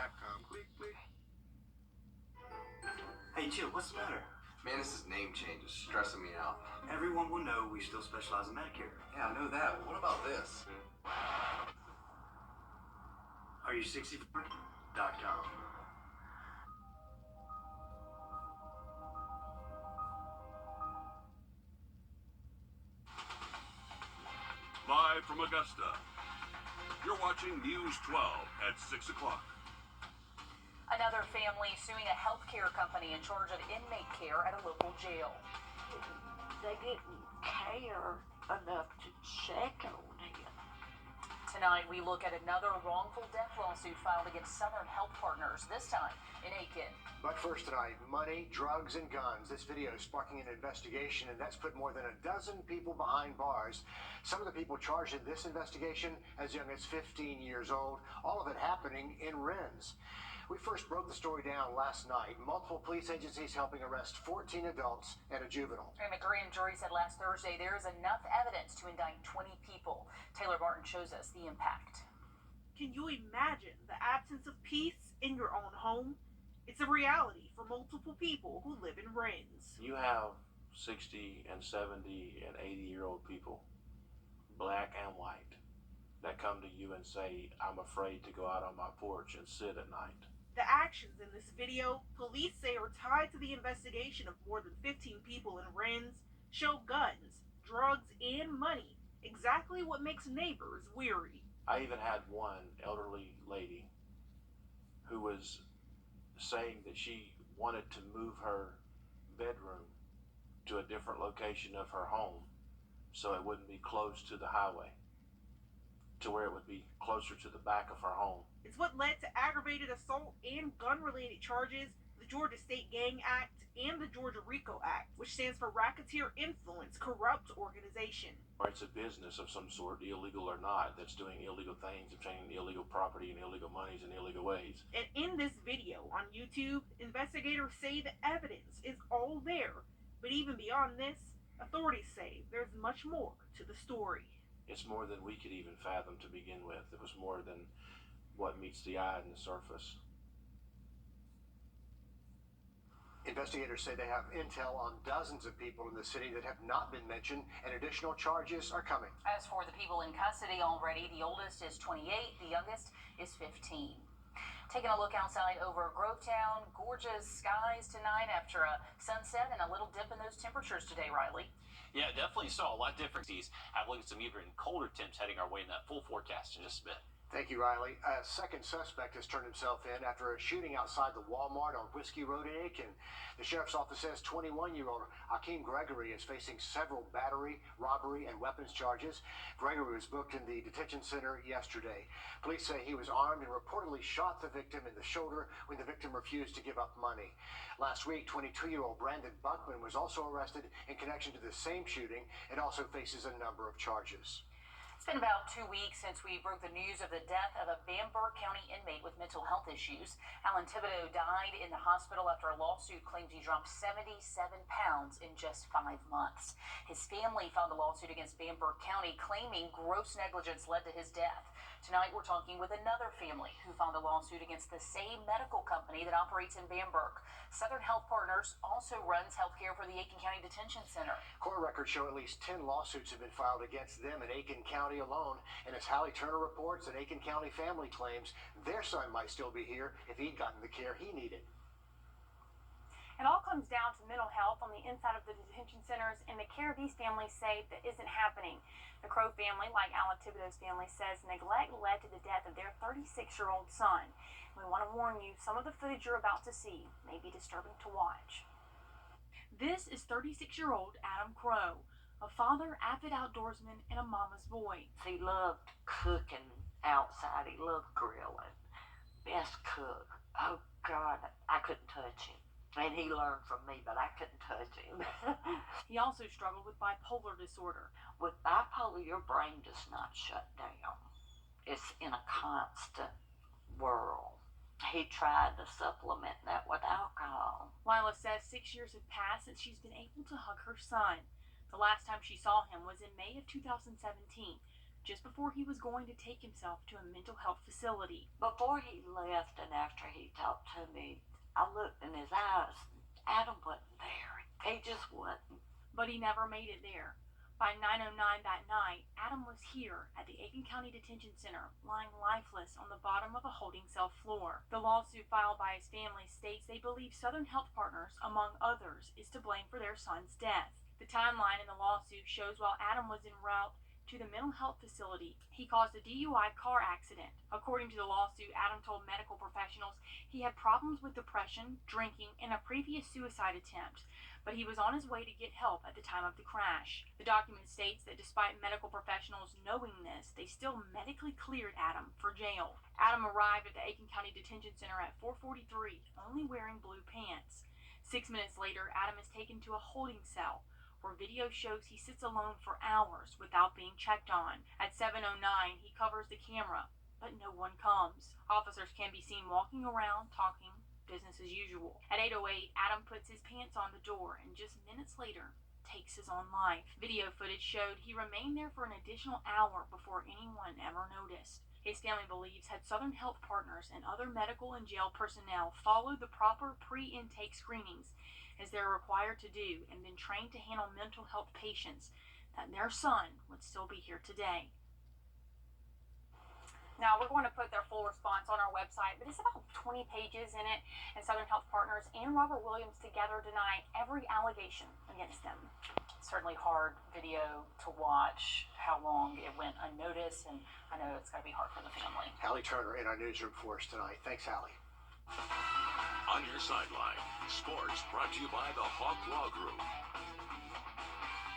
Wrdw.com. Click, click. Hey, Jill, what's the matter? Man, this name change is stressing me out. Everyone will know we still specialize in Medicare. Yeah, I know that, but what about this? Are you 64.com? Live from Augusta, you're watching News 12 at 6 o'clock. Another family suing a healthcare company in charge of inmate care at a local jail. They didn't care enough to check on him. Tonight, we look at another wrongful death lawsuit filed against Southern Health Partners, this time in Aiken. But first tonight, money, drugs, and guns. This video is sparking an investigation, and that's put more than a dozen people behind bars. Some of the people charged in this investigation as young as 15 years old, all of it happening in Rennes. We first broke the story down last night. Multiple police agencies helping arrest 14 adults and a juvenile. And the grand jury said last Thursday there is enough evidence to indict 20 people. Taylor Martin shows us the impact. Can you imagine the absence of peace in your own home? It's a reality for multiple people who live in Rennes. You have 60 and 70 and 80-year-old people, black and white, that come to you and say, I'm afraid to go out on my porch and sit at night. The actions in this video, police say are tied to the investigation of more than 15 people in Rennes, show guns, drugs, and money. Exactly what makes neighbors weary. I even had one elderly lady who was saying that she wanted to move her bedroom to a different location of her home so it wouldn't be close to the highway, to where it would be closer to the back of her home. It's what led to aggravated assault and gun-related charges, the Georgia State Gang Act, and the Georgia RICO Act, which stands for Racketeer Influence Corrupt Organization. Or it's a business of some sort, illegal or not, that's doing illegal things, obtaining illegal property and illegal monies in illegal ways. And in this video on YouTube, investigators say the evidence is all there. But even beyond this, authorities say there's much more to the story. It's more than we could even fathom to begin with. It was more than what meets the eye and the surface. Investigators say they have intel on dozens of people in the city that have not been mentioned, and additional charges are coming. As for the people in custody already, the oldest is 28, the youngest is 15. Taking a look outside over Grovetown, gorgeous skies tonight after a sunset and a little dip in those temperatures today, Riley. Yeah, definitely saw a lot of differences. Have a look at some even colder temps heading our way in that full forecast in just a bit. Thank you, Riley. A second suspect has turned himself in after a shooting outside the Walmart on Whiskey Road in Aiken. The sheriff's office says 21-year-old Hakeem Gregory is facing several battery, robbery, and weapons charges. Gregory was booked in the detention center yesterday. Police say he was armed and reportedly shot the victim in the shoulder when the victim refused to give up money. Last week, 22-year-old Brandon Buckman was also arrested in connection to the same shooting and also faces a number of charges. It's been about 2 weeks since we broke the news of the death of a Bamberg County inmate with mental health issues. Alan Thibodeau died in the hospital after a lawsuit claimed he dropped 77 pounds in just 5 months. His family filed a lawsuit against Bamberg County claiming gross negligence led to his death. Tonight, we're talking with another family who filed a lawsuit against the same medical company that operates in Bamberg. Southern Health Partners also runs healthcare for the Aiken County Detention Center. Court records show at least 10 lawsuits have been filed against them in Aiken County alone. And as Hallie Turner reports, an Aiken County family claims their son might still be here if he'd gotten the care he needed. It all comes down to mental health on the inside of the detention centers, and the care these families say that isn't happening. The Crow family, like Alan Thibodeau's family, says neglect led to the death of their 36-year-old son. We want to warn you, some of the footage you're about to see may be disturbing to watch. This is 36-year-old Adam Crow, a father, avid outdoorsman, and a mama's boy. He loved cooking outside. He loved grilling. Best cook. Oh, God, I couldn't touch him. And he learned from me, but I couldn't touch him. He also struggled with bipolar disorder. With bipolar, your brain does not shut down. It's in a constant whirl. He tried to supplement that with alcohol. Lila says 6 years have passed since she's been able to hug her son. The last time she saw him was in May of 2017. just before he was going to take himself to a mental health facility. Before he left and after he talked to me, I looked in his eyes. Adam wasn't there. He just wasn't. But he never made it there. By 9:09 that night, Adam was here at the Aiken County Detention Center, lying lifeless on the bottom of a holding cell floor. The lawsuit filed by his family states they believe Southern Health Partners, among others, is to blame for their son's death. The timeline in the lawsuit shows while Adam was en route to the mental health facility, he caused a DUI car accident. According to the lawsuit, Adam told medical professionals he had problems with depression, drinking, and a previous suicide attempt, but he was on his way to get help at the time of the crash. The document states that despite medical professionals knowing this, they still medically cleared Adam for jail. Adam arrived at the Aiken County Detention Center at 4:43, only wearing blue pants. 6 minutes later, Adam is taken to a holding cell, where video shows he sits alone for hours without being checked on. At 7:09, he covers the camera, but no one comes. Officers can be seen walking around, talking, business as usual. At 8:08, Adam puts his pants on the door and just minutes later takes his own life. Video footage showed he remained there for an additional hour before anyone ever noticed. His family believes had Southern Health Partners and other medical and jail personnel followed the proper pre-intake screenings as they're required to do and been trained to handle mental health patients, that their son would still be here today. Now, we're going to put their full response on our website, but it's about 20 pages in it, and Southern Health Partners and Robert Williams together deny every allegation against them. It's certainly hard video to watch, how long it went unnoticed, and I know it's got to be hard for the family. Hallie Turner in our newsroom for us tonight. Thanks, Hallie. On your sideline, sports brought to you by the Hawk Law Group.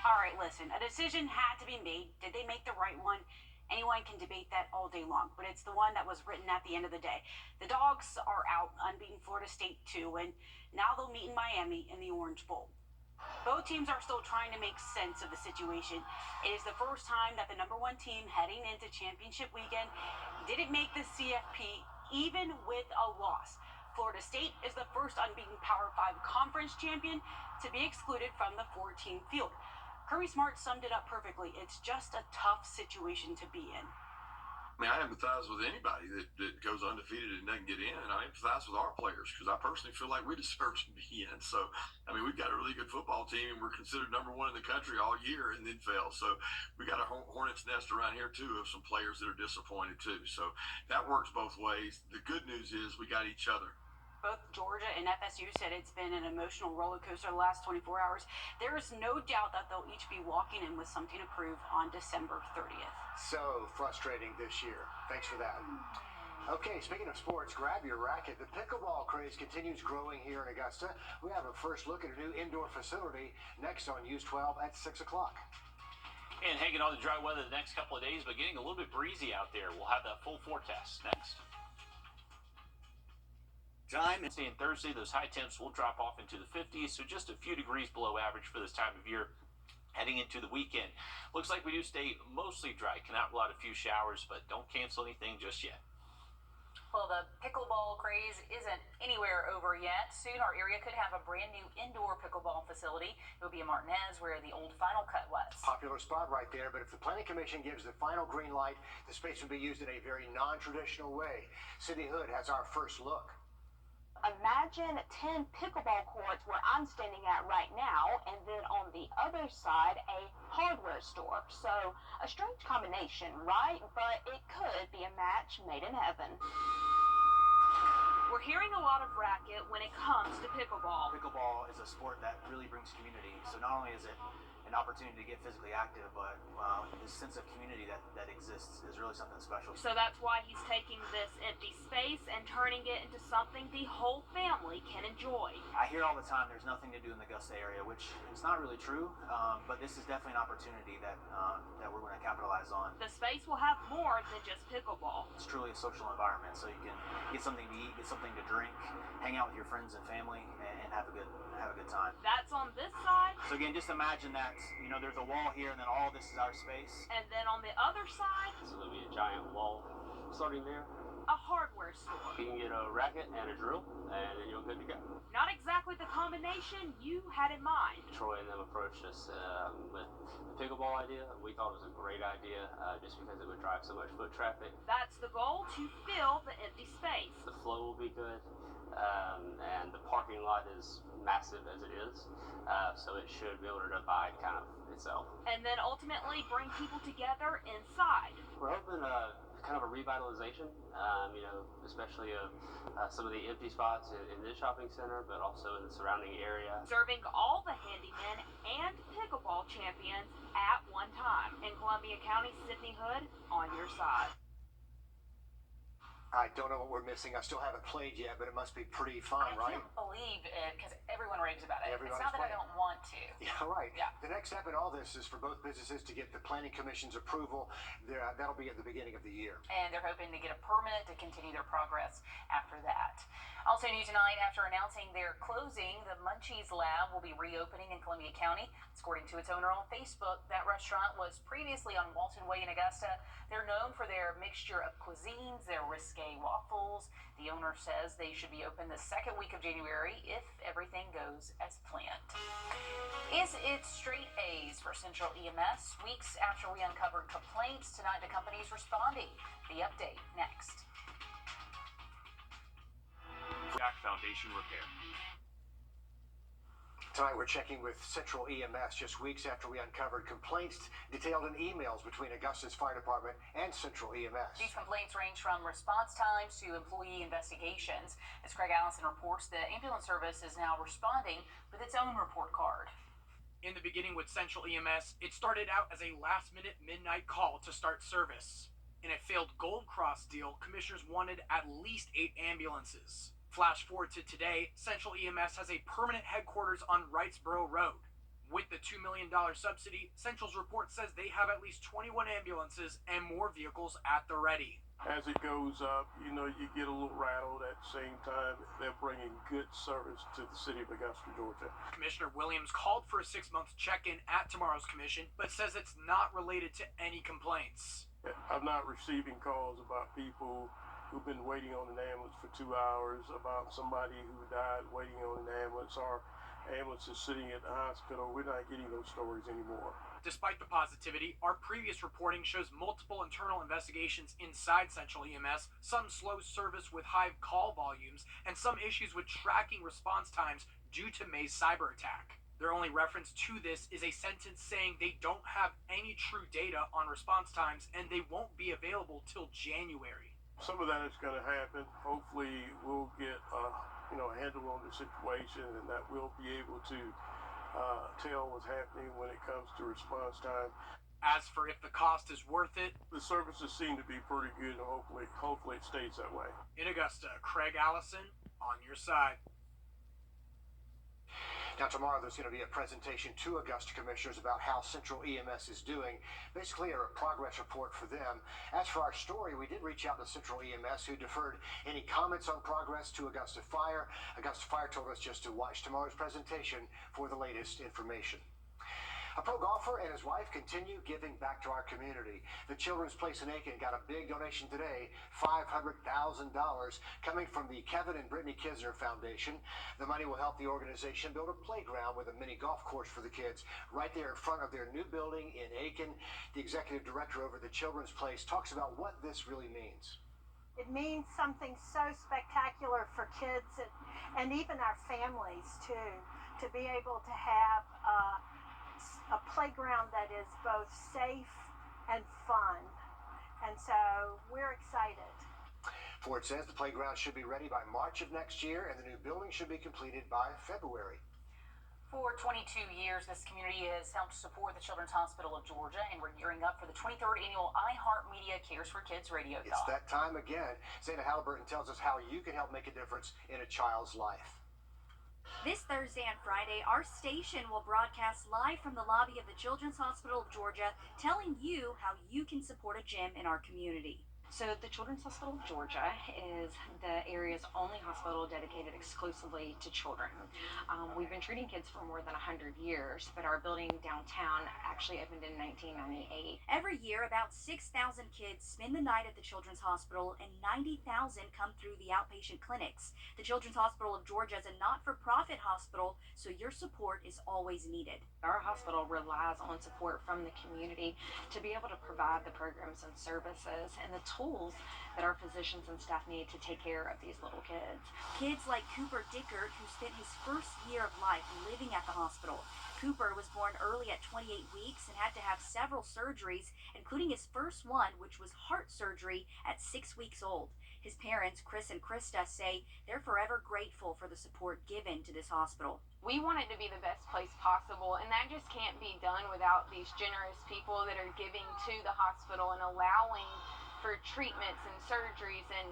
All right, listen, a decision had to be made. Did they make the right one? Anyone can debate that all day long, but it's the one that was written at the end of the day. The Dogs are out, unbeaten Florida State 2, and now they'll meet in Miami in the Orange Bowl. Both teams are still trying to make sense of the situation. It is the first time that the #1 team heading into championship weekend didn't make the CFP even with a loss. Florida State is the first unbeaten Power 5 conference champion to be excluded from the 4-team field. Kirby Smart summed it up perfectly. It's just a tough situation to be in. I mean, I empathize with anybody that goes undefeated and doesn't get in, and I empathize with our players because I personally feel like we deserve to be in. So, I mean, we've got a really good football team, and we're considered #1 in the country all year and then fail. So we got a hornet's nest around here, too, of some players that are disappointed, too. So that works both ways. The good news is we got each other. Both Georgia and FSU said it's been an emotional roller coaster the last 24 hours. There is no doubt that they'll each be walking in with something to prove on December 30th. So frustrating this year. Thanks for that. Okay, speaking of sports, grab your racket. The pickleball craze continues growing here in Augusta. We have a first look at a new indoor facility next on News 12 at 6 o'clock. And hanging on the dry weather the next couple of days, but getting a little bit breezy out there. We'll have that full forecast next. Time Wednesday and Thursday, those high temps will drop off into the 50s, so just a few degrees below average for this time of year. Heading into the weekend, looks like we do stay mostly dry. Cannot rule out a few showers, but don't cancel anything just yet. Well, the pickleball craze isn't anywhere over yet. Soon our area could have a brand new indoor pickleball facility. It will be in Martinez, where the old Final Cut was. Popular spot right there, but if the Planning Commission gives the final green light, the space will be used in a very non-traditional way. Cindy Hood has our first look. Imagine 10 pickleball courts where I'm standing at right now, and then on the other side, a hardware store. So, a strange combination, right? But it could be a match made in heaven. We're hearing a lot of racket when it comes to pickleball. Pickleball is a sport that really brings community. So not only is it an opportunity to get physically active, but this sense of community that exists is really something special. So that's why he's taking this empty space and turning it into something the whole family can enjoy. I hear all the time there's nothing to do in the Augusta area, which is not really true, but this is definitely an opportunity that we're going to capitalize on. The space will have more than just pickleball. It's truly a social environment, so you can get something to eat, get something to drink, hang out with your friends and family, and have a good time. That's on this side. So again, just imagine that, there's a wall here, and then all this is our space. And then on the other side, This is going to be a giant wall starting there. A hardware store. You can get a racket and a drill, and then you're good to go. Not exactly the combination you had in mind. Troy and them approached us with the pickleball idea. We thought it was a great idea just because it would drive so much foot traffic. That's the goal, to fill the empty space. The flow will be good, and the parking lot is massive as it is, so it should be able to divide kind of itself. And then ultimately bring people together inside. We're hoping kind of a revitalization, especially some of the empty spots in this shopping center, but also in the surrounding area. Serving all the handymen and pickleball champions at one time. In Columbia County, Sydney Hood, on your side. I don't know what we're missing. I still haven't played yet, but it must be pretty fun, right? I can't believe it because everyone raves about it. Everybody's It's not that playing. I don't want to. Yeah, right. Yeah. The next step in all this is for both businesses to get the planning commission's approval. That'll be at the beginning of the year. And they're hoping to get a permit to continue their progress after that. Also new tonight, after announcing their closing, the Munchies Lab will be reopening in Columbia County. According to its owner on Facebook, that restaurant was previously on Walton Way in Augusta. They're known for their mixture of cuisines, their risque waffles. The owner says they should be open the second week of January if everything goes as planned. Is it straight A's for Central EMS? Weeks after we uncovered complaints, tonight the company's responding. The update next. Jack Foundation Repair. Tonight we're checking with Central EMS just weeks after we uncovered complaints detailed in emails between Augusta's Fire Department and Central EMS. These complaints range from response times to employee investigations. As Craig Allison reports, the ambulance service is now responding with its own report card. In the beginning with Central EMS, it started out as a last-minute midnight call to start service. In a failed Gold Cross deal, commissioners wanted at least 8 ambulances. Flash forward to today, Central EMS has a permanent headquarters on Wrightsboro Road. With the $2 million subsidy, Central's report says they have at least 21 ambulances and more vehicles at the ready. As it goes up, you get a little rattled. At the same time, they're bringing good service to the city of Augusta, Georgia. Commissioner Williams called for a 6-month check-in at tomorrow's commission, but says it's not related to any complaints. I'm not receiving calls about people who've been waiting on an ambulance for 2 hours, about somebody who died waiting on an ambulance, or ambulances sitting at the hospital. We're not getting those stories anymore. Despite the positivity, our previous reporting shows multiple internal investigations inside Central EMS, some slow service with high call volumes, and some issues with tracking response times due to May's cyber attack. Their only reference to this is a sentence saying they don't have any true data on response times and they won't be available till January. Some of that is going to happen. Hopefully we'll get a handle on the situation, and that we'll be able to tell what's happening when it comes to response time. As for if the cost is worth it, the services seem to be pretty good, and hopefully it stays that way. In Augusta, Craig Allison, on your side. Now tomorrow there's going to be a presentation to Augusta commissioners about how Central EMS is doing, basically a progress report for them. As for our story, we did reach out to Central EMS, who deferred any comments on progress to Augusta Fire. Augusta Fire told us just to watch tomorrow's presentation for the latest information. A pro golfer and his wife continue giving back to our community. The Children's Place in Aiken got a big donation today, $500,000, coming from the Kevin and Brittany Kisner Foundation. The money will help the organization build a playground with a mini golf course for the kids right there in front of their new building in Aiken. The executive director over the Children's Place talks about what this really means. It means something so spectacular for kids and even our families too, to be able to have a playground that is both safe and fun. And so we're excited. Ford says the playground should be ready by March of next year, and the new building should be completed by February. For 22 years, this community has helped support the Children's Hospital of Georgia, and we're gearing up for the 23rd annual iHeartMedia Cares for Kids Radio It's Talk. that time again. Zeta Halliburton tells us how you can help make a difference in a child's life. This Thursday and Friday, our station will broadcast live from the lobby of the Children's Hospital of Georgia, telling you how you can support a gym in our community. So the Children's Hospital of Georgia is the area's only hospital dedicated exclusively to children. We've been treating kids for more than 100 years, but our building downtown actually opened in 1998. Every year, about 6,000 kids spend the night at the Children's Hospital and 90,000 come through the outpatient clinics. The Children's Hospital of Georgia is a not-for-profit hospital, so your support is always needed. Our hospital relies on support from the community to be able to provide the programs and services and the tools that our physicians and staff need to take care of these little kids. Kids like Cooper Dickert, who spent his first year of life living at the hospital. Cooper was born early at 28 weeks and had to have several surgeries, including his first one, which was heart surgery at 6 weeks old. His parents, Chris and Krista, say they're forever grateful for the support given to this hospital. We want it to be the best place possible, and that just can't be done without these generous people that are giving to the hospital and allowing for treatments and surgeries and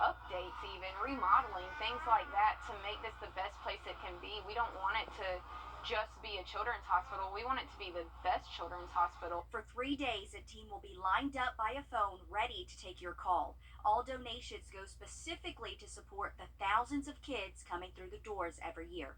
updates, even remodeling, things like that, to make this the best place it can be. We don't want it to just be a children's hospital. We want it to be the best children's hospital. For 3 days, a team will be lined up by a phone ready to take your call. All donations go specifically to support the thousands of kids coming through the doors every year.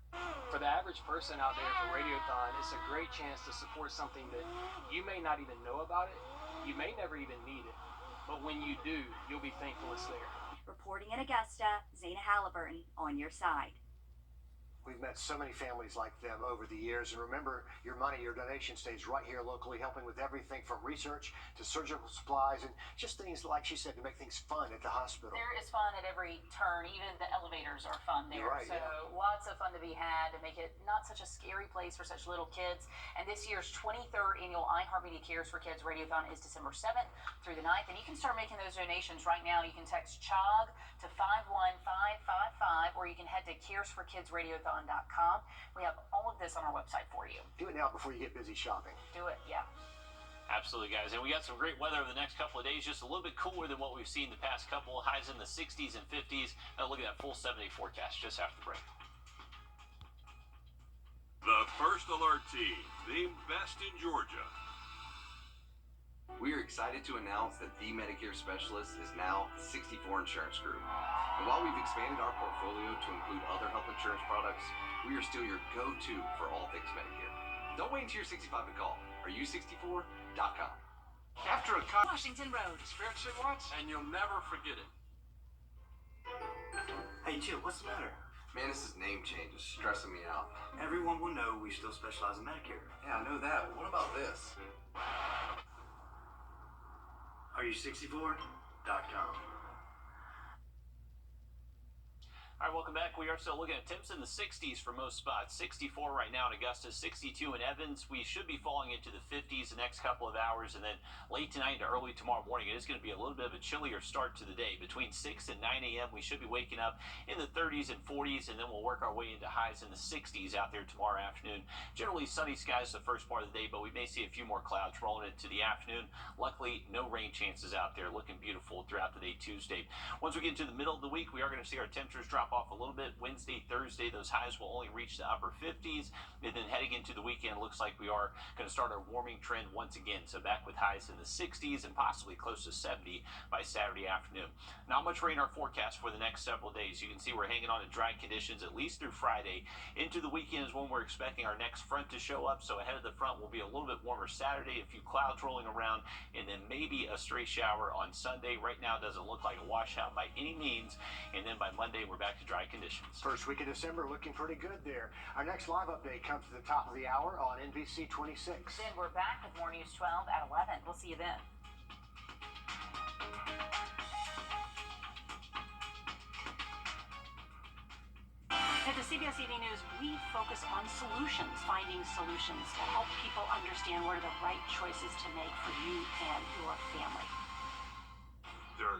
For the average person out there for Radiothon, it's a great chance to support something that you may not even know about it. You may never even need it. But when you do, you'll be thankful it's there. Reporting in Augusta, Zana Halliburton on your side. We've met so many families like them over the years, and remember, your money, your donation stays right here locally, helping with everything from research to surgical supplies and just things, like she said, to make things fun at the hospital. There is fun at every turn. Even the elevators are fun there. You're right, so yeah. lots of fun to be had to make it not such a scary place for such little kids. And this year's 23rd annual iHeartMedia Cares for Kids Radiothon is December 7th through the 9th. And you can start making those donations right now. You can text CHOG to 51555, or you can head to caresforkidsradiothon.com. We have all of this on our website for you. Do it now before you get busy shopping. Do it, yeah. Absolutely, guys. And we got some great weather over the next couple of days, just a little bit cooler than what we've seen the past couple. Highs in the 60s and 50s. Look at that full 7-day forecast just after the break. The First Alert Team, the best in Georgia. We are excited to announce that the Medicare Specialist is now the 64 Insurance Group. And while we've expanded our portfolio to include other health insurance products, we are still your go-to for all things Medicare. Don't wait until you're 65 to call. Areyou64.com. After a Washington Road. It's fair to say once, and you'll never forget it. Hey, Jill, what's the matter? Man, this name change is stressing me out. Everyone will know we still specialize in Medicare. Yeah, I know that. What about this? Areyou64.com. All right, welcome back. We are still looking at temps in the 60s for most spots. 64 right now in Augusta, 62 in Evans. We should be falling into the 50s the next couple of hours, and then late tonight to early tomorrow morning, it is going to be a little bit of a chillier start to the day. Between 6 and 9 a.m., we should be waking up in the 30s and 40s, and then we'll work our way into highs in the 60s out there tomorrow afternoon. Generally sunny skies the first part of the day, but we may see a few more clouds rolling into the afternoon. Luckily, no rain chances out there. Looking beautiful throughout the day Tuesday. Once we get into the middle of the week, we are going to see our temperatures drop off a little bit. Wednesday, Thursday, those highs will only reach the upper 50s. And then heading into the weekend, looks like we are going to start our warming trend once again. So back with highs in the 60s and possibly close to 70 by Saturday afternoon. Not much rain in our forecast for the next several days. You can see we're hanging on to dry conditions at least through Friday. Into the weekend is when we're expecting our next front to show up. So ahead of the front will be a little bit warmer Saturday, a few clouds rolling around, and then maybe a stray shower on Sunday. Right now, it doesn't look like a washout by any means. And then by Monday, we're back to dry conditions. First week of December looking pretty good there. Our next live update comes at the top of the hour on NBC 26. Then we're back with more News 12 at 11. We'll see you then. At the CBS Evening News, we focus on solutions, finding solutions to help people understand what are the right choices to make for you and your family. There are